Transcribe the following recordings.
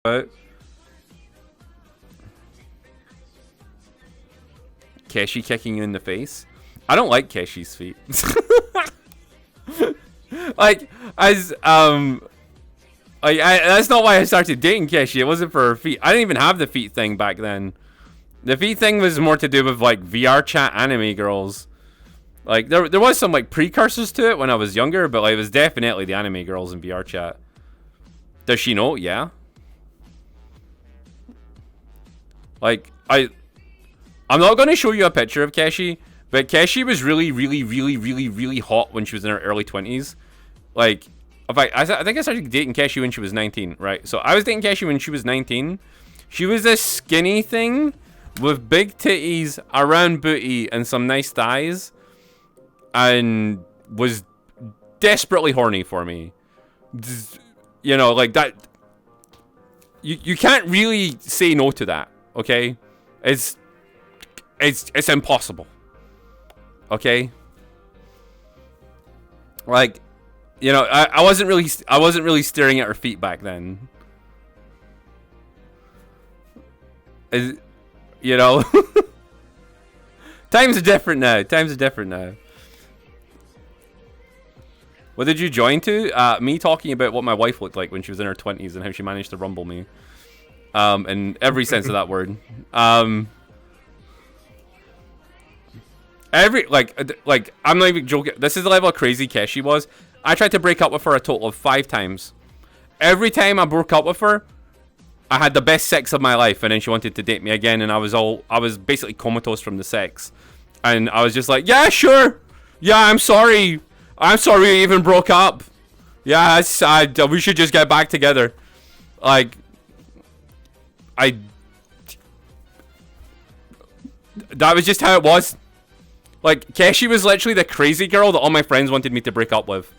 But Keshi kicking you in the face. I don't like Keshi's feet. Like, that's not why I started dating Keshi. It wasn't for her feet. I didn't even have the feet thing back then. The feet thing was more to do with like VR chat anime girls. Like there was some like precursors to it when I was younger, but like, it was definitely the anime girls in VR chat. Does she know? Yeah. Like I'm not going to show you a picture of Keshi, but Keshi was really hot when she was in her early 20s. Like, I think I started dating Keshi when she was 19, right? So I was dating Keshi when she was 19. She was this skinny thing with big titties, a round booty, and some nice thighs, and was desperately horny for me. You know, like that. You can't really say no to that, okay? It's impossible. Okay? Like, you know, I wasn't really staring at her feet back then. You know? Times are different now. What did you join to? Me talking about what my wife looked like when she was in her 20s and how she managed to rumble me. In every sense of that word. Like I'm not even joking. This is the level of crazy Keshi was. I tried to break up with her a total of 5 times. Every time I broke up with her, I had the best sex of my life, and then she wanted to date me again, and I was basically comatose from the sex, and I was just like, yeah, sure, yeah, I'm sorry we even broke up. Yeah, it's sad. We should just get back together. Like, that was just how it was. Like, Keshi was literally the crazy girl that all my friends wanted me to break up with.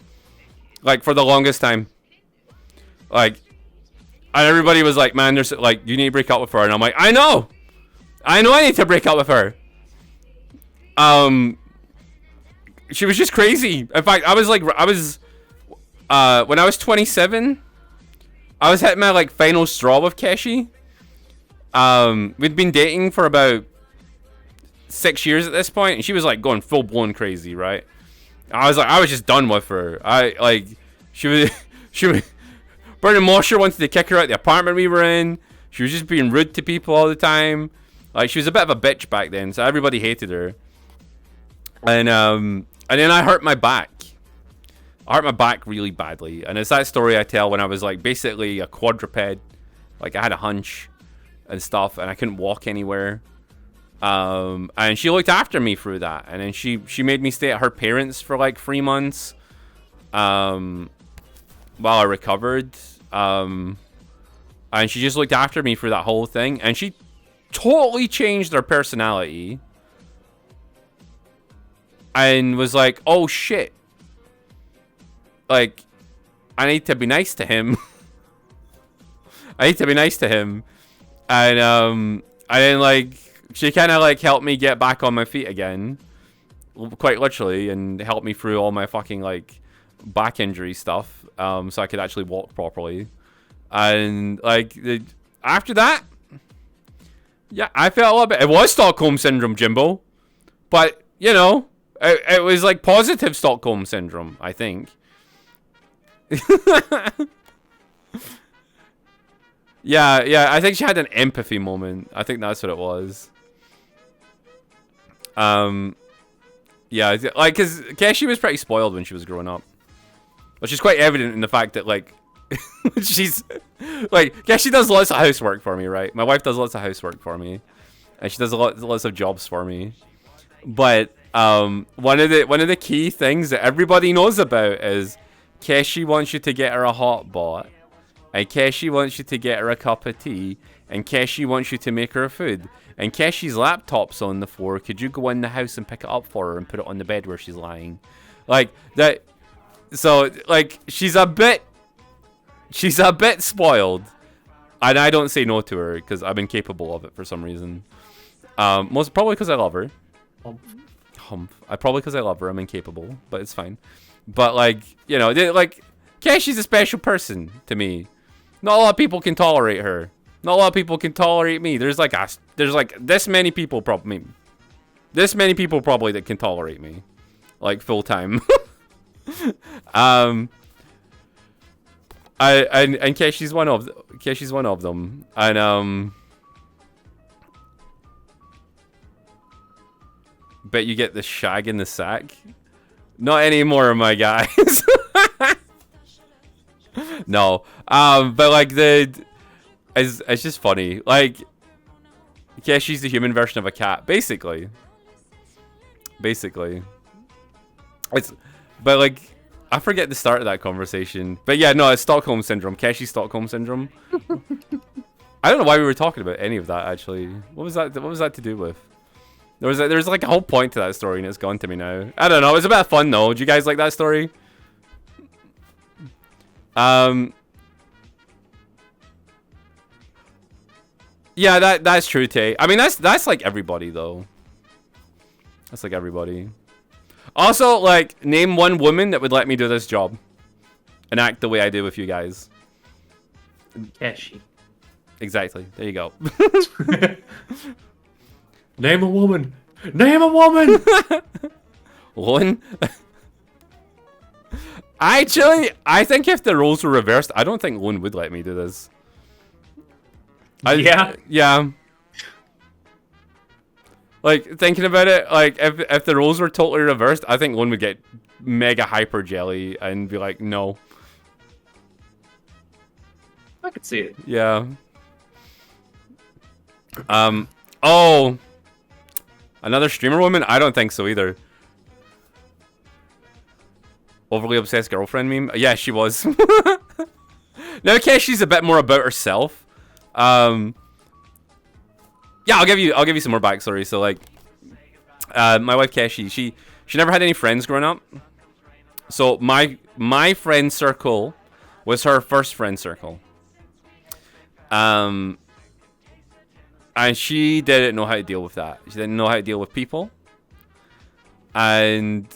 Like, for the longest time. Like, and everybody was like, man, there's like, you need to break up with her. And I'm like, I know I need to break up with her. She was just crazy. In fact, when I was 27, I was hitting my like final straw with Keshi. We'd been dating for about 6 years at this point, and she was like going full blown crazy, right? I was just done with her. She was Brendan Mosher wanted to kick her out of the apartment we were in. She was just being rude to people all the time. Like, she was a bit of a bitch back then, so everybody hated her. And then I hurt my back. I hurt my back really badly, and it's that story I tell when I was like basically a quadruped. Like, I had a hunch and stuff, and I couldn't walk anywhere. And she looked after me through that, and then she made me stay at her parents for like 3 months while I recovered. And she just looked after me through that whole thing, and she totally changed her personality and was like, oh shit, like, I need to be nice to him. And then like she kind of like helped me get back on my feet again, quite literally, and helped me through all my fucking like back injury stuff, so I could actually walk properly. And like after that, yeah, I felt a little bit. It was Stockholm syndrome, Jimbo, but you know, it was like positive Stockholm syndrome, I think. Yeah, I think she had an empathy moment. I think that's what it was. Yeah, like, because Keshi was pretty spoiled when she was growing up, which is quite evident in the fact that, like, she's, like, Keshi does lots of housework for me, right? My wife does lots of housework for me, and she does lots of jobs for me. But, one of the key things that everybody knows about is Keshi wants you to get her a hot bot, and Keshi wants you to get her a cup of tea, and Keshi wants you to make her food. And Keshi's laptop's on the floor. Could you go in the house and pick it up for her and put it on the bed where she's lying? Like that. So like she's a bit spoiled, and I don't say no to her because I'm incapable of it for some reason. Most probably because I love her. Probably because I love her. I'm incapable, but it's fine. But like, you know, like, Keshi's a special person to me. Not a lot of people can tolerate her. Not a lot of people can tolerate me. There's like this many people probably. This many people probably that can tolerate me, like full time. And Keshi's one of them. And bet you get the shag in the sack. Not anymore, my guys. No. But like it's just funny. Like Keshi's the human version of a cat, basically. But like I forget the start of that conversation. But yeah, no, it's Stockholm syndrome. Keshi's Stockholm syndrome. I don't know why we were talking about any of that actually. What was that to do with? There's like a whole point to that story and it's gone to me now. I don't know. It was a bit of fun though. Did you guys like that story? Yeah, that's true, Tay. I mean, that's like everybody though. That's like everybody. Also, like, name one woman that would let me do this job and act the way I do with you guys. Keshi. Exactly. There you go. Name a woman. Name a woman. One. Actually, I think if the roles were reversed, I don't think Lone would let me do this. Yeah. Like, thinking about it, like, if the roles were totally reversed, I think Lone would get mega hyper jelly and be like, no. I could see it. Yeah. Oh. Another streamer woman? I don't think so either. Overly obsessed girlfriend meme? Yeah, she was. Now, Keshi's a bit more about herself. Yeah, I'll give you some more backstory. So like, my wife Keshi, she never had any friends growing up. So my friend circle was her first friend circle. And she didn't know how to deal with that. She didn't know how to deal with people. And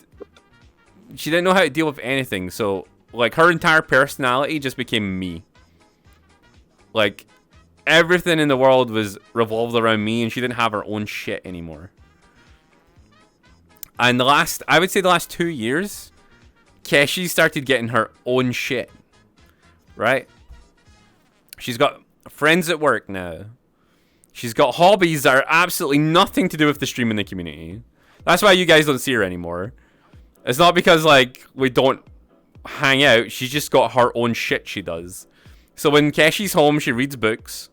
she didn't know how to deal with anything. So like her entire personality just became me. Like everything in the world was revolved around me and she didn't have her own shit anymore. And I would say the last 2 years, Keshi started getting her own shit. Right? She's got friends at work now. She's got hobbies that are absolutely nothing to do with the streaming community. That's why you guys don't see her anymore. It's not because like we don't hang out. She's just got her own shit she does. So when Keshi's home, she reads books.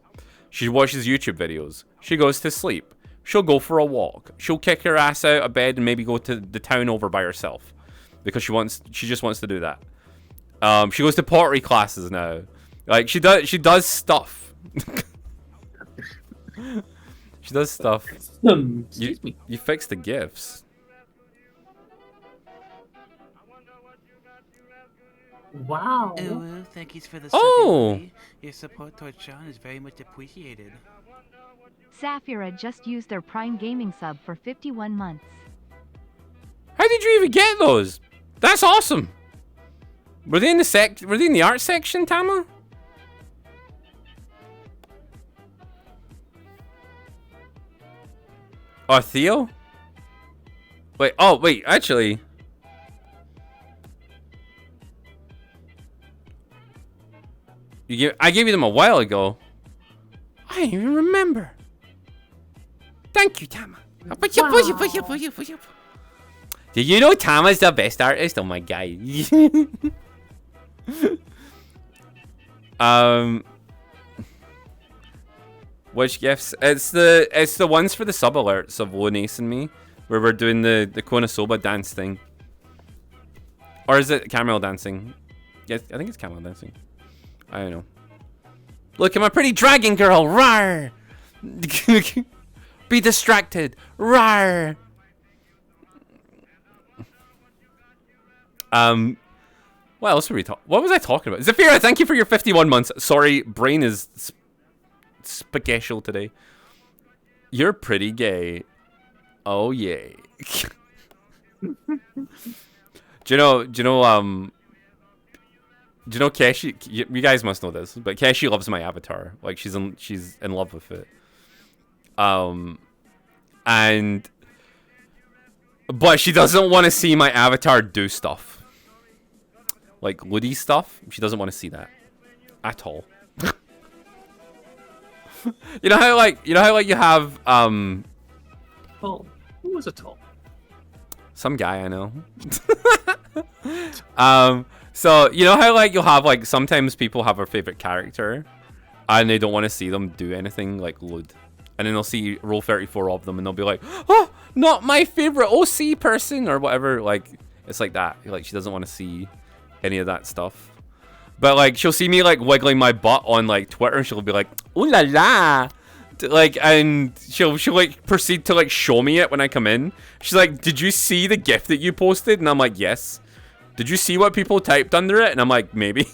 She watches YouTube videos. She goes to sleep. She'll go for a walk. She'll kick her ass out of bed and maybe go to the town over by herself. Because she just wants to do that. She goes to pottery classes now. Like she does stuff. She does stuff. Excuse me. You fix the gifts. Wow. Ooh, thank you for the Oh! support. Your support towards Sean is very much appreciated. Saphira just used their Prime Gaming sub for 51 months. How did you even get those? That's awesome. Were they in the art section, Tama? Or Theo? Wait, actually. I gave you them a while ago. I didn't even remember. Thank you, Tama. Wow. Did you know Tama's the best artist? Oh my god. Which gifts? It's the ones for the sub alerts of Lone Ace and me, where we're doing the Konosuba dance thing. Or is it camel dancing? Yes, I think it's camel dancing. I don't know. Look at my pretty dragon girl, rawr! Be distracted, rawr! What else were we talking? What was I talking about? Zafira, thank you for your 51 months. Sorry, brain is spaghetti today. You're pretty gay. Oh yay. Do you know Do you know Keshi? You guys must know this, but Keshi loves my avatar. Like she's in love with it. And but she doesn't want to see my avatar do stuff. Like Woody stuff. She doesn't want to see that at all. You know how you have Tall. Who was a tall? some guy I know. So you know how like you'll have like sometimes people have a favorite character and they don't want to see them do anything like load. And then they'll see roll 34 of them and they'll be like, oh, not my favorite OC person or whatever. Like it's like that. Like she doesn't want to see any of that stuff. But like she'll see me like wiggling my butt on like Twitter and she'll be like, ooh la la. Like, and she'll like proceed to like show me it when I come in. She's like, did you see the GIF that you posted? And I'm like, yes. Did you see what people typed under it? And I'm like, maybe.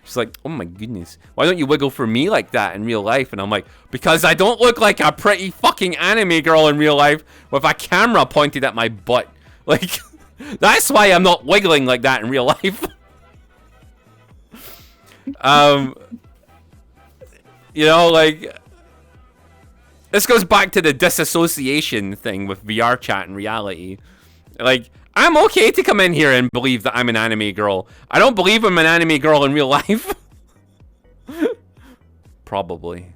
She's like, oh my goodness. Why don't you wiggle for me like that in real life? And I'm like, because I don't look like a pretty fucking anime girl in real life with a camera pointed at my butt. Like, that's why I'm not wiggling like that in real life. You know, like, this goes back to the disassociation thing with VR chat and reality. Like, I'm okay to come in here and believe that I'm an anime girl. I don't believe I'm an anime girl in real life. Probably.